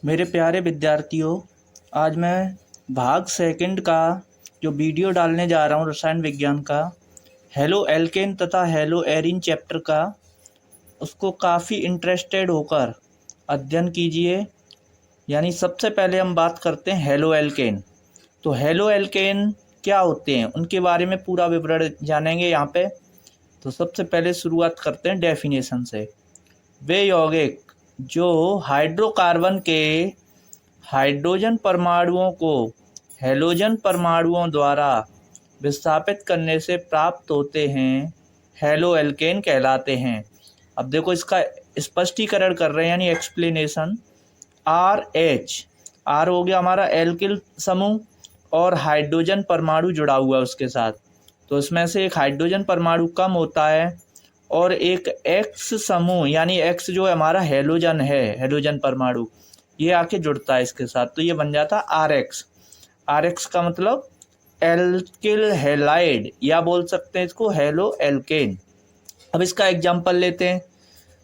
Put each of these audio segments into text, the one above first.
मेरे प्यारे विद्यार्थियों, आज मैं भाग सेकंड का जो वीडियो डालने जा रहा हूँ रसायन विज्ञान का, हेलो एल्केन तथा हेलो एरिन चैप्टर का, उसको काफ़ी इंटरेस्टेड होकर अध्ययन कीजिए। यानी सबसे पहले हम बात करते हैं हेलो एल्केन। तो हेलो एल्केन क्या होते हैं, उनके बारे में पूरा विवरण जानेंगे यहाँ पे। तो सबसे पहले शुरुआत करते हैं डेफिनेशन से। वे यौगिक जो हाइड्रोकार्बन के हाइड्रोजन परमाणुओं को हैलोजन परमाणुओं द्वारा विस्थापित करने से प्राप्त होते हैं, हेलो एल्केन कहलाते हैं। अब देखो, इसका स्पष्टीकरण कर रहे हैं यानी एक्सप्लेनेशन। आर हो गया हमारा एल्किल समूह और हाइड्रोजन परमाणु जुड़ा हुआ है उसके साथ। तो इसमें से एक हाइड्रोजन परमाणु कम होता है और एक एक्स समूह यानी एक्स जो हमारा हेलोजन है, हेलोजन परमाणु, ये आके जुड़ता है इसके साथ। तो ये बन जाता है आर एक्स का मतलब एल्किल हैलाइड, या बोल सकते हैं इसको हेलो एल्केन। अब इसका एग्जांपल लेते हैं।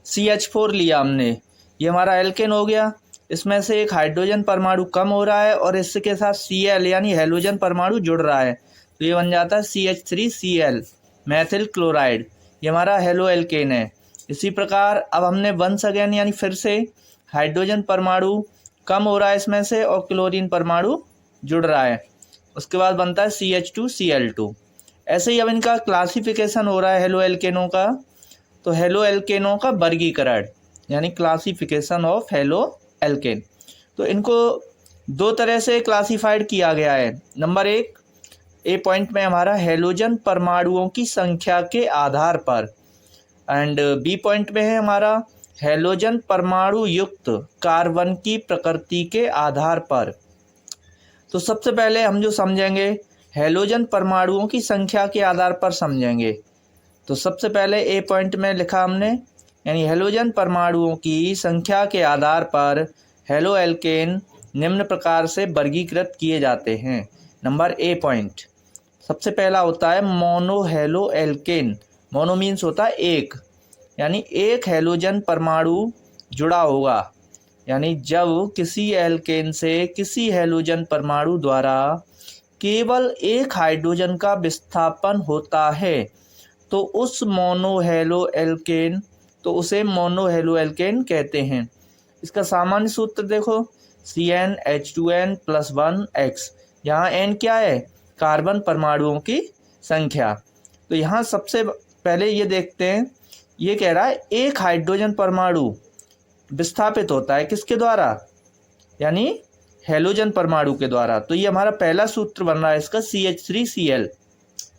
CH4 लिया हमने, ये हमारा एल्केन हो गया। इसमें से एक हाइड्रोजन परमाणु कम हो रहा है और इसके साथ Cl यानी हेलोजन परमाणु जुड़ रहा है, तो ये बन जाता है CH3Cl मैथिल क्लोराइड। ये हमारा हेलो एल्केन है। इसी प्रकार अब हमने वंस अगेन यानी फिर से हाइड्रोजन परमाणु कम हो रहा है इसमें से और क्लोरीन परमाणु जुड़ रहा है, उसके बाद बनता है CH2Cl2। ऐसे ही अब इनका क्लासिफिकेशन हो रहा है हेलो एल्केनों का। तो हेलो एल्केनों का वर्गीकरण यानी क्लासिफिकेशन ऑफ हेलो एल्केन। तो इनको दो तरह से क्लासिफाइड किया गया है। नंबर एक, ए पॉइंट में हमारा हेलोजन परमाणुओं की संख्या के आधार पर, एंड बी पॉइंट में है हमारा हेलोजन परमाणु युक्त कार्बन की प्रकृति के आधार पर। तो सबसे पहले हम जो समझेंगे हेलोजन परमाणुओं की संख्या के आधार पर समझेंगे। तो सबसे पहले ए पॉइंट में लिखा हमने, यानी हेलोजन परमाणुओं की संख्या के आधार पर हेलो एल्केन निम्न प्रकार से वर्गीकृत किए जाते हैं। नंबर ए पॉइंट, सबसे पहला होता है mono halo alkane. Mono means होता है एक, यानी एक हेलोजन परमाणु जुड़ा होगा। यानी जब किसी एल्केन से किसी हेलोजन परमाणु द्वारा केवल एक हाइड्रोजन का विस्थापन होता है तो उस मोनोहेलो एल्केन, तो उसे मोनोहेलो एल्केन कहते हैं। इसका सामान्य सूत्र देखो, CnH2n+1x। यहाँ n क्या है, कार्बन परमाणुओं की संख्या। तो यहाँ सबसे पहले ये देखते हैं, ये कह रहा है एक हाइड्रोजन परमाणु विस्थापित होता है किसके द्वारा, यानी हेलोजन परमाणु के द्वारा। तो ये हमारा पहला सूत्र बन रहा है इसका CH3Cl।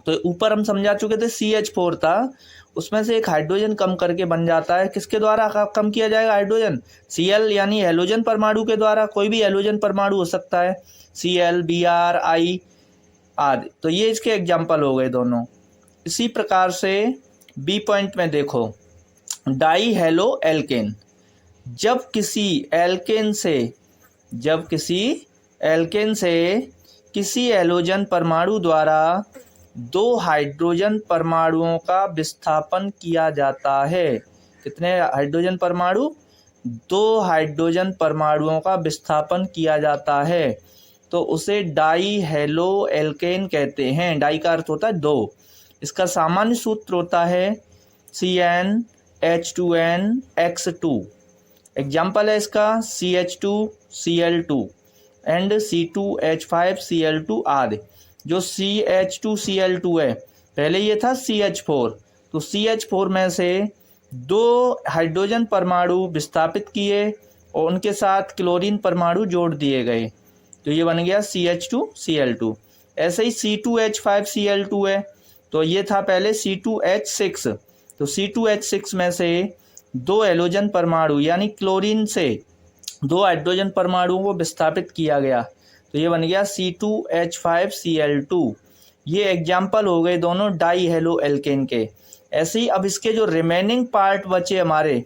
तो ऊपर हम समझा चुके थे CH4 था, उसमें से एक हाइड्रोजन कम करके बन जाता है किसके द्वारा कम किया जाएगा हाइड्रोजन, Cl यानी हेलोजन परमाणु के द्वारा। कोई भी हेलोजन परमाणु हो सकता है, Cl, Br, I आदि। तो ये इसके एग्जाम्पल हो गए दोनों। इसी प्रकार से बी पॉइंट में देखो, डाई हेलो एल्केन। जब किसी एल्केन से किसी हेलोजन परमाणु द्वारा दो हाइड्रोजन परमाणुओं का विस्थापन किया जाता है। कितने हाइड्रोजन परमाणु, दो हाइड्रोजन परमाणुओं का विस्थापन किया जाता है, तो उसे डाई हेलो एल्केन कहते हैं। डाई का अर्थ होता है दो। इसका सामान्य सूत्र होता है CnH2nx2। एग्जाम्पल है इसका CH2Cl2 एंड C2H5Cl2 आदि। जो CH2Cl2 है, पहले ये था CH4, तो CH4 में से दो हाइड्रोजन परमाणु विस्थापित किए और उनके साथ क्लोरीन परमाणु जोड़ दिए गए, तो ये बन गया CH2Cl2। ऐसे ही C2H5Cl2 है, तो ये था पहले C2H6, तो C2H6 में से दो हेलोजन परमाणु यानी क्लोरीन से दो हाइड्रोजन परमाणुओं को विस्थापित किया गया, तो ये बन गया C2H5Cl2। ये एग्जाम्पल हो गए दोनों डाई हेलो एल्केन के। ऐसे ही अब इसके जो रिमेनिंग पार्ट बचे हमारे,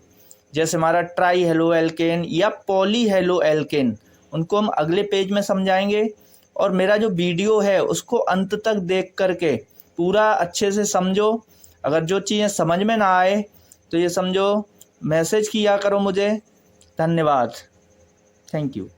जैसे हमारा ट्राई हेलो एल्केन या पॉली हेलो एल्केन, उनको हम अगले पेज में समझाएंगे। और मेरा जो वीडियो है उसको अंत तक देख करके पूरा अच्छे से समझो। अगर जो चीज़ें समझ में ना आए तो ये समझो मैसेज किया करो मुझे। धन्यवाद। Thank you.